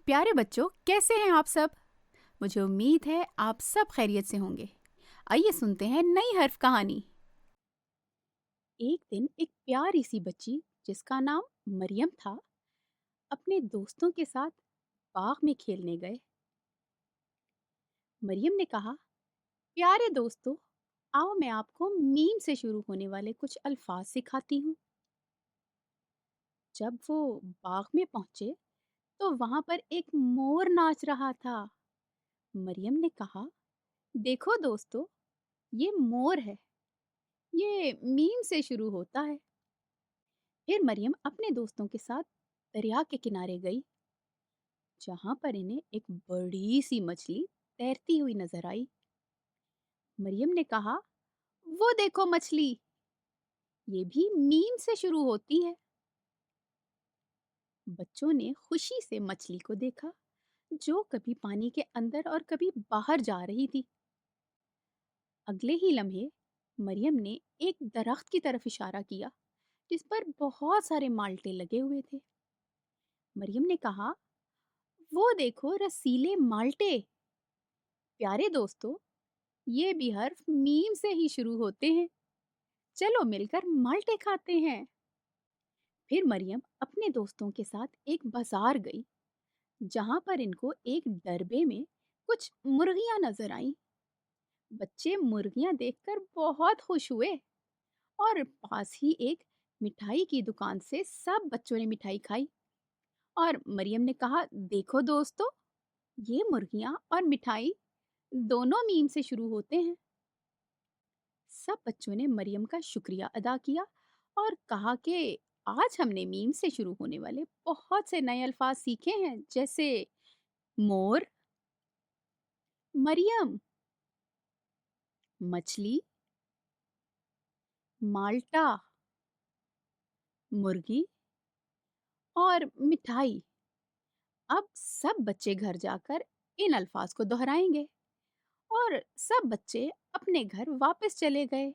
प्यारे बच्चों, कैसे हैं आप सब? मुझे उम्मीद है आप सब खैरियत से होंगे। आइए सुनते हैं नई हर्फ कहानी। एक दिन एक प्यारी सी बच्ची जिसका नाम मरियम था, अपने दोस्तों के साथ बाग में खेलने गए। मरियम ने कहा, प्यारे दोस्तों, आओ मैं आपको मीम से शुरू होने वाले कुछ अल्फाज सिखाती हूँ। जब वो बाग में पहुंचे तो वहां पर एक मोर नाच रहा था। मरियम ने कहा, देखो दोस्तों, ये मोर है। ये मीम से शुरू होता है। फिर मरियम अपने दोस्तों के साथ दरिया के किनारे गई, जहां पर इन्हें एक बड़ी सी मछली तैरती हुई नजर आई। मरियम ने कहा, वो देखो मछली, ये भी मीम से शुरू होती है। बच्चों ने खुशी से मछली को देखा, जो कभी पानी के अंदर और कभी बाहर जा रही थी। अगले ही लम्हे मरियम ने एक दरख्त की तरफ इशारा किया, जिस पर बहुत सारे माल्टे लगे हुए थे। मरियम ने कहा, वो देखो रसीले माल्टे। प्यारे दोस्तों, ये भी हर्फ मीम से ही शुरू होते हैं। चलो मिलकर माल्टे खाते हैं। फिर मरियम अपने दोस्तों के साथ एक बाजार गई, जहां पर इनको एक डरबे में कुछ मुर्गियां नजर आईं। बच्चे मुर्गियां देखकर बहुत खुश हुए और पास ही एक मिठाई की दुकान से सब बच्चों ने मिठाई खाई। और मरियम ने कहा, देखो दोस्तों, ये मुर्गियां और मिठाई दोनों मीम से शुरू होते हैं। सब बच्चों ने मरियम का शुक्रिया अदा किया और कहा कि आज हमने मीम से शुरू होने वाले बहुत से नए अल्फाज सीखे हैं, जैसे मोर, मरियम, मछली, माल्टा, मुर्गी और मिठाई। अब सब बच्चे घर जाकर इन अल्फाज को दोहराएंगे और सब बच्चे अपने घर वापस चले गए।